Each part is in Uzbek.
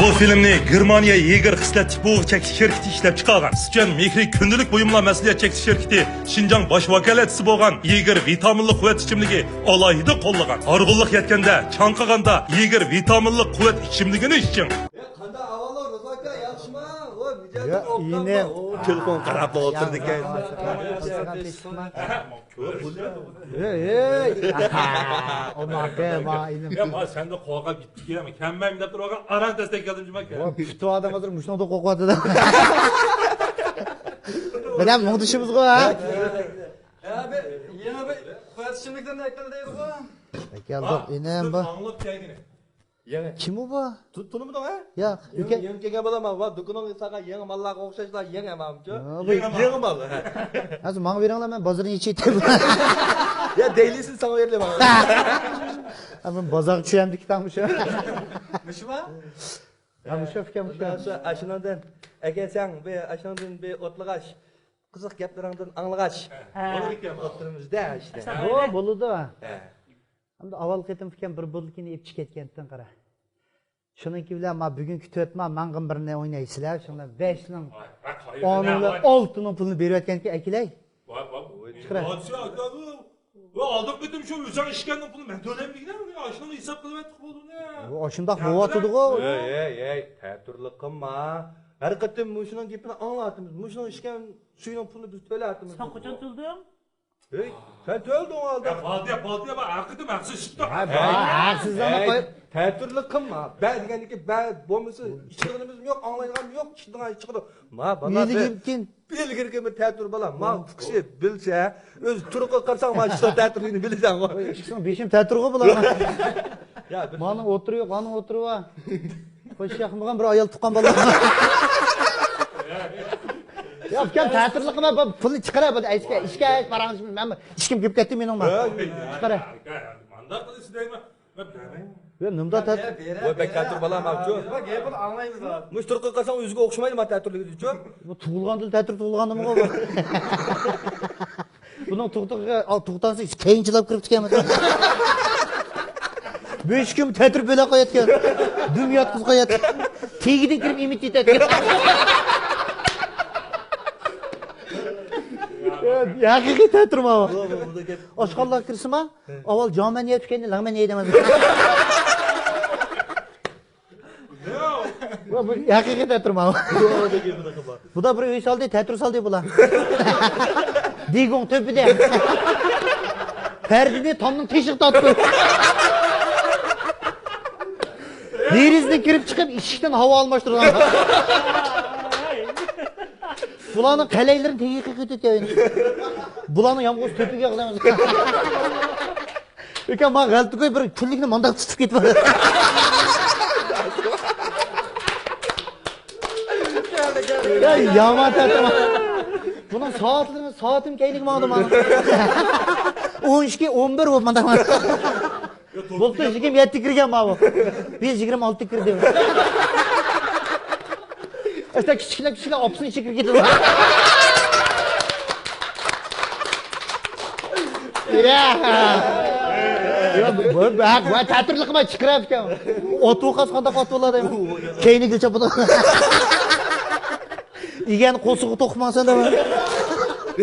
Bu filmni Germaniya Yeger xislat tipovi chekish şirkati ishlab chiqargan. Sizcan mehri kundalik buyumlar mas'uliyat chekish şirkati Şinjan bosh vakolatchisi bo'lgan Yeger vitaminli quvvat ichimligi alohida qo'llagan. Org'unlik yetganda, chanqaganda Yeger vitaminli quvvat ichimligini iching. Qanda avvallar Rozaka yaxshimi? Voy, Ya, yine telefon qarab o'tirdi ekan. Ya ma sen de qo'rqib gitdik ya. Kamman deb turgan aran tasdak keldim jimak. Pushtu odam hozir mushnoda qo'rqyapti-da. Bilan muhdishimiz qo'y, ha? Yana bir quvvatishimlikdan aytildaydi ku. Keldik, enem bu. Anglab kelgini. Kim u bu? Tunimdi ha? Yo'q, uka. Yeng kelgan bo'laman. Va do'koning saqa yangi mallarga o'xshashlar yangi mamchi. Yangi mal. Hozir menga beringlar, men bozorga yechayman. Ya deylisin sana veriyorum. Ama bozor tushayamdi kitammış. Mişma? Ha musha fikam musha. Aşınandan eğer sen bir aşınandan bir otlagaş kızık gaplarından anlagaş. Oturumuzda işte. O buludu. Hamda avval ketim fikam bir buldukini ip ketgandan qara. Shuningki bilan men bugun kutayapman, mang'im birini o'ynaysizlar. Shundan 5 ning 10 ning 6 ning pulini berayotganki akilay. Va aldım bitim şu üzerine işkendim bunu ben dönemligine mi? Aşını hesap kılıp ettik oldu ne? Bu oshundoq bo'lyotdi-ku. Ey, ta'turlik qilma. Har qatim mushuning gapini anglatamiz. Mushuning ishgan suyning pulini biz to'layapmiz. Sen qachon to'lding? Hey, sen to'lding oldi. Baldiya bak haqidim haqsiz chiqdi. Haqsizlarni qo'yib ta'turlik qilma. Ben degandiki ben bo'lmasa ishqilimiz yo'q, anglaydigan yo'q, ishqidan chiqdi. Ma bana mumkin. Belgirga bir ta'tur bola. Ma kishi bilsa, o'z turqi qilsang ma ishqil ta'turligini bilasan. Ishqim beshim ta'turg'i bo'laman. Ya, Mani o'tiri yo'q, ani o'tiriva. Qo'sh yaqin bo'lgan bir ayol tuqqan bola. Ya fikam ta'turlik qilma, pulni chiqara bu ishga qaramiz. Men ishkim kelib ketdi mening ma. Chiqara. Manda qilasiz deyman. Yo nimda ta'tur? Voy bek ta'tur bola mavju. Bak gapini anglaymiz ha. Mush turqi qilsang o'ziga o'xshamaydi ma ta'turligi-chi. Bu tug'ilganda ta'tur tug'ilgandimi bu? Buning tug'tansiz keyinchilab kirib ketganmi? 5 kun ta'tur bo'la qo'yatgan. Dum yotqiz qo'yatgan. Tegidan kirib imit etadi. Haqiqiy ta'turma bu. Oshxonaga kirsizmi? Avval jomen yeb tushganda lag'man yeydiman. Bu haqiqiy ta'turma bu. Bu da bir uy soldi, ta'tur soldi bular. Digon tepida. Perdini tomning teshik tortdi. Derizdan kirib chiqib eshikdan havo almashtirgan. Bularning qalaylarini tegiga ketayotgan. Bularning yomg'ir to'piga qilamiz. Uka, men g'alati qo'y bir kunlikni mandaq tutib ketibman. Ya yomon ta'turma. Buning soatim keyinlik ma'lum men. 12 11 bo'lib mandaq. Bo'ldi 27 kirgan men bu. Biz 26 kirdim. İşte kichiklar opsini ichiga kirib ketadi. Ya, bu ta'turlik qilma chiqirib ekan. Ot o'qas qanday ot bo'ladi? Keynigacha bu. Igani qo'sig'i to'qmasanda bu.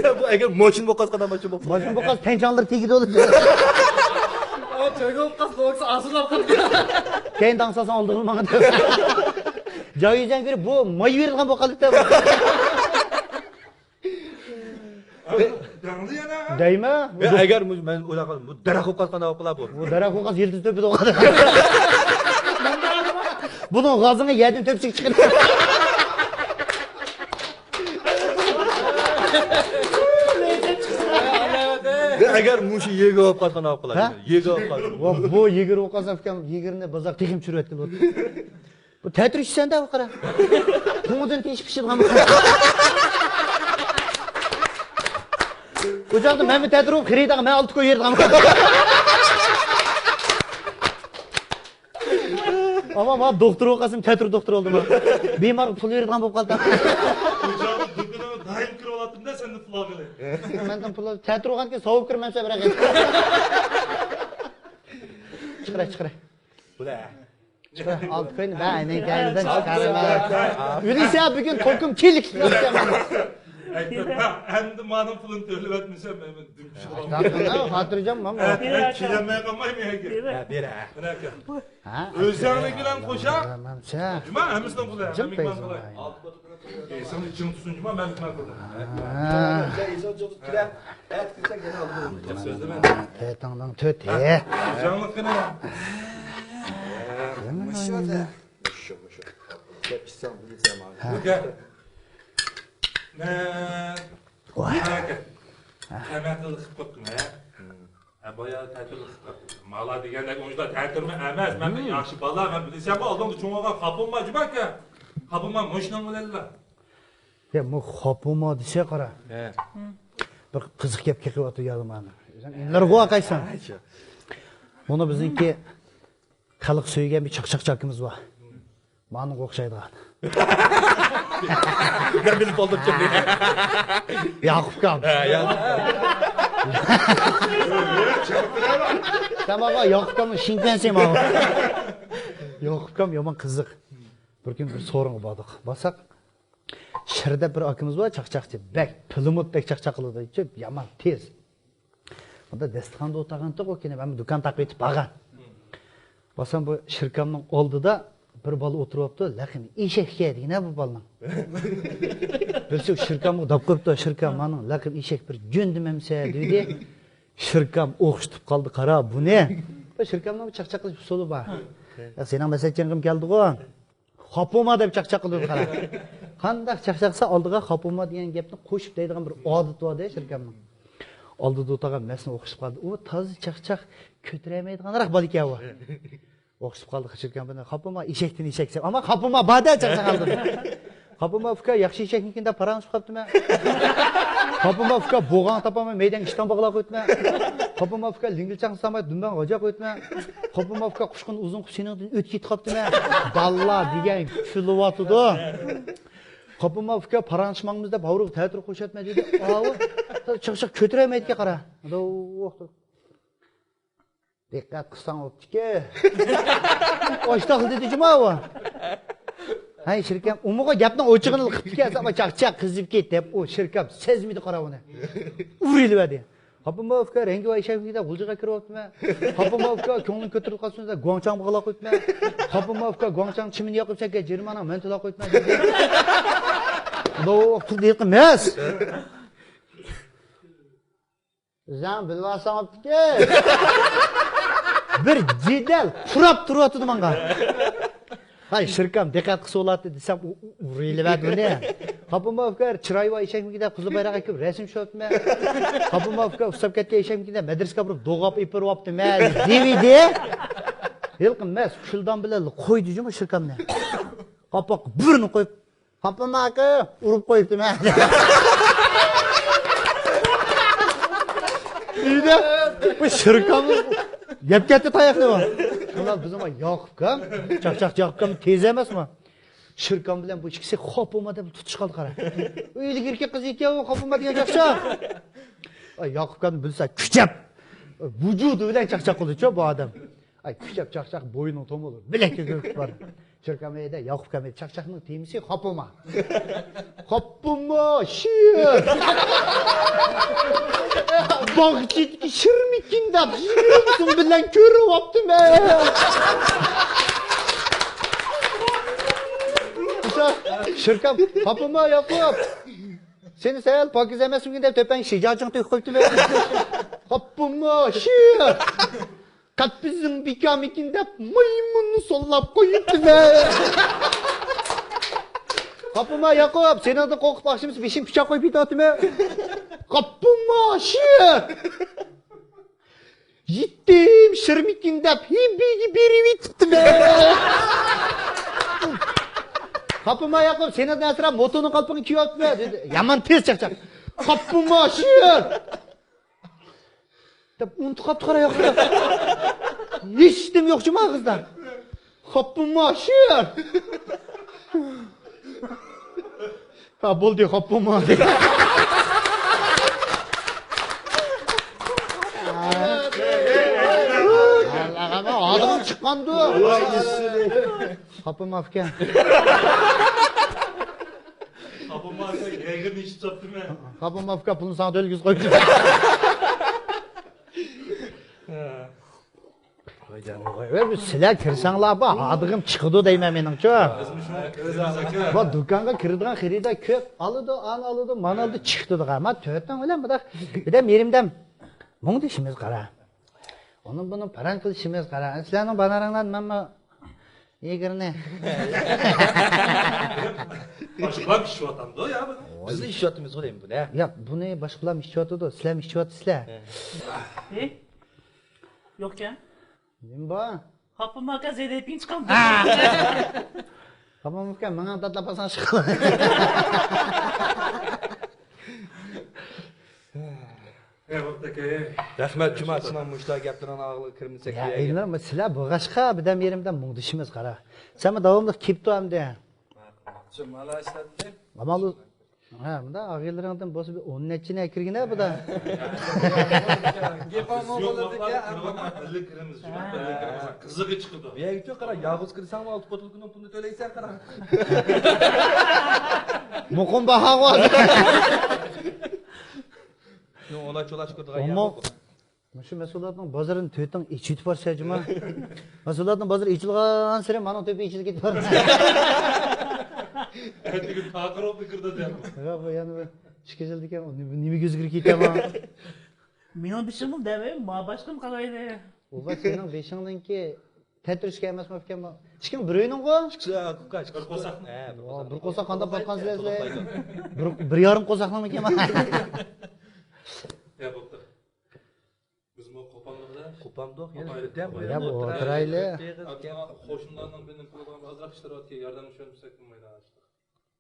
Ya bu agar moshin bo'qas qanday moshin bo'qas. Moshin bo'qas tenchonlar tegidi o'lib. O cho'ga o'qas bo'qsa asılab qolgan. Keyin dansasan oldirib menga. Joyizdan ko'rib bu moy berilgan bo'qalda. Yandı yana. Deymi? Agar men o'yladim bu daraxt o'qas qanday o'qiladi bu. Bu daraxt o'qas yildiz to'pida o'qadi. Buning g'ozini yerdan to'pchik chiqadi. Agar mushi yega olib qolgan olib qoladi. Yega olib qoladi. Bu yegar o'qasam ekan, yegarni bozor texim tushirayotgan bo'ldi. Bu ta'tur ishsanda qara. Ko'ngildan teshib pishirgan. Bu жақта мәмі тәтір болып, қирейдағы мән алты көй ерді қамы. Ama ma doktor olqasım teatr doktor oldum ha. Bemar pul beradigan bo'lib qoldi. Hocam dükkana daim kirib olatim da seni pul algılı. Mendan pul teatr olgan keyin sovib kirmansa biroq. Chiqiray. Bular. Olti kun men kaynidan chiqaraman. Yurisa bugun to'kim kelik qilyapman. Endi manın pulunu төлеп etmesem hemen dümküş olamam. Taqına xotirjam men. Kelemeye kalmayım ya ki. Bera. Ha. Özlerine giren koşa. Menimcha. Cuma hemizden pul ya. Jim Hem ikman payzo. pul. Sen içini tutsun cuma ben ikman pul. Ha. Kiram. Et kirsak yana oldu. Sözleme. Tangdan töt. Canlık gene. Maşallah. Hep sen bilirsen abi. Gel. Ne? Vay. Təmətli xıpqım hə. Bayağı tətili xıpqım. Mala degəndə oyuncular tətirmə əməz. Mən yaxşı bala, mən bilirsən bu aldım çoğağa xapılma cübək ya. Xapılma moşnan bilirlər. Ya bu xopuma desa qara. He. Bir qiziq gap kelib yadım meni. Sen inlar qo'ya qaysan? Buni bizniki xalq so'ygan bir chaqchaqchakimiz bor. Mani o'xshaydigan. Ben bilip oldum şimdi. Yaqubkam. Tamam, Yaqubkamni shinkansen mana. Yaqubkam yomon qiziq. Bir kun bir so'ringa bordik. Borsak, Shirda bir akamiz bor, chaqchaqchi. Bak, pilimot bak chaqchaq qiladi. Yomon tez. Bunda dasturxonda o'tirganda o'kini men do'kon taqib etib bag'an. Borsam bu shirkamning oldida bir bola o'tiribdi, lekin eshakka deyna bu bolaning. Bilsek shirkamni dab qo'yibdi, shirkam meni lekin eshak bir jo'ndimamsa dedi. Shirkam o'xshitib qoldi, qara, bu ne? Bu shirkamning chaqchaq qilib usulü bor. Sening masajingim keldi-ku. Xopuma deb chaqchaq qildi, qara. Qanday chaqchaqsa oldiga xopuma degan gapni qo'shib deydigan bir odat bor-da shirkamning. Oldida o'tirgan masni o'xshib qoldi. U toza chaqchaq ko'tiramaydiganroq bola ekan u. O'xshib qoldi shirkam bilan xopuma eshakdan eshaksa, ammo xopuma bada chaqchaq qildi. Xopuma uka yaxshi eshaknikin deb parangiz qopdimi? Xopuma uka bo'g'on topaman, meydan ishton bog'lab qo'ytma. Xopuma uka lingilchang samay dumban g'oja qo'ytma. Xopuma uka qushqin uzun qushingdan o't ketib qopdimi? Balla degan kulyapti-da. Xopuma uka paranchmangimizda bavruq ta'tir qo'shatma dedi. Avu chaqchaq ko'tiramaydiga qara. Diqqat qilsang o'pdiki. Oshtoq dedi juma. Hay shirkam umuga gapning o'chig'ini qilib kelsa, ama chaqchaq qizib ketdi deb u shirkam sezmidi qara uni. Uriladi. Xopumovka rangi va eshagida g'uljiga kiryaptimi? Xopumovka ko'nglim ko'tarib qolsa, guangchang bog'lab qo'ytma. Xopumovka guangchang chimini yoqib chakka jirmani mentala qo'ytma dedi. Bu qildi emas. Zan bilmasam o'pdiki. Bir jidal qurab turyapti menga. Hay shirkam diqqat qilsa bo'ladi desam uriladi buni. Xopumovka chiroy va eshagimda qizil bayroq ekib rasm shotma. Xopumovka ustab ketgan eshagimda madrasaga borib do'g'ab ipiryaptimi? DVD. Yilqin emas, shildan bilan qo'ydi juma shirkamni. Qopoq burni qo'yib, Xopumovka urib qo'yibdimi? Uyda bu shirkamni yeb ketdi tayoqni bor. Ular bizga Yaqubkam, chaqchaq Yaqubkam tez emasmi? Shirkam bilan bu ikkisi xopuma deb tutish qoldi qara. Uylik erkak qiz ekan, xopuma degan chaqchaq. Yaqubkam bilsa kuchab vujudi bilan chaqchaq qildi-ku bu odam. Kuchab chaqchaq bo'yini to'mildi. Bilakka ko'rib bor. Shirkam edi, Yaqubkam edi, chaqchaqning temisi xopuma. Xopuma shir. Bog'chitki shirmikin deb yuribsin bilan ko'ryaptimi? Shirkam, xopuma Yaqub. Seni sayal pokiz emasmigin deb to'pang shijojing to'yib qo'yibdimi? Xopuma shir. Qatbizim bikamikin deb maymunni sollab qo'yibdimi? Xopuma Yaqub, sendan qo'rqib baxshimiz beshim pichoq qo'yib ketyaptimi? Xopuma shir. Yettim shirmikin deb hibiga berib yetibdimi? Xopuma Yaqub, sendan asrab motoni qalpini kiyoyaptimi dedi. Yomon tez chaqchaq. Xopuma shir. deb unutib qolibdi qara yo'q. Eshitdim yo'q juma qizdan. Xo'pmi, sher. Ha, bo'ldi, xo'pmi. Allah'a adam chiqqandi. Xo'pmi aka. Xo'pmi aka, yigirni ichib chopdimi? Xo'pmi aka, pulni sana o'lgiz qo'ydi. Ve sizler kirsanglar bu adıgım çıkıdı deymen menimcha. Bu dükkanga kirdigan xirida köp alıdı, an alıdı, man alıdı, çıktı da. Ma tötten öyle mi da? Bir de merimden mung dişimiz qara. Onun bunun paran qilishimiz qara. Sizlarning banaranglar menma yigirni. Boshqa ishyotamdi ya buni. Bizni ishiyotimiz qo'yaymi buni. Ya buni boshqalar ishyotidu, sizlar ishyotisizlar. Yok ya. Nim bu? Kapıma gazeteye pinç kaldı. Tamam mıkan, bana tatlapasan çıkın. Rahmat Jumasidan mushlar gaplarni og'li kirmasak. Ya elinlar mı sizlar bu g'ashqa birdan yerimdan mungdishimiz qara. Sen mi davomli kelib turhamdi? Jumala ishlatdi. Amalu ha, bunda og'illardan bosib 10 nechini kirgina bu da. Gapamo bo'ladi-ku. Birlik kiramiz, qizig'i chiqdi. Bu yerga qara, yog'iz kirsang 6 botilkuni pulni to'laysan qara. Muqim baha qo'y. Yo, ona cho'lash ko'rdigan Ammo shu mas'uliyatning bozorini to'ytang ichitib borsa juma. Mas'uliyatning bozor ichilgan sari mana to'pi ichilib ketib bor. Ertagi taqirobni kirdi deyapti. Ya bu yani ishga ekan, nima o'zgarib ketaman. Mening bishim deve, ma başkam qalaydi. U va sening beshingdanki tantirishga emasmi ekan bu? Hechkim biroyning-ku? Kukash. Bir qo'saqni. Bir qo'saq qanday botqansizlar? Bir yarim qo'saqnimi ekan? Ya bo'pti. Biz bu qo'pamizda Qo'pamdoq, Ya bu o'tirayli. qo'shnilarning birini puldan ozroq ishtirokga yordam bersak bo'lmaydi.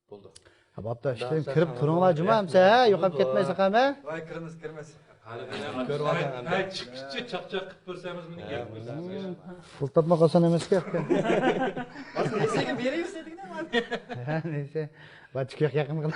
Bo'ldi. Ha, bo'pti, ishlayim kirib turinglar jumamsa, yo'qolib ketmaysa qami? Voy, kiramiz. Hali Ko'rvasan. ha chiqishchi chaqchaq qilib ko'rsamiz buni gap bo'lsa. Pul topma qolsan emas-ku. Nesiga beraysiz dedik-da. Ha, neyse. Va chiqib yaqin qilib.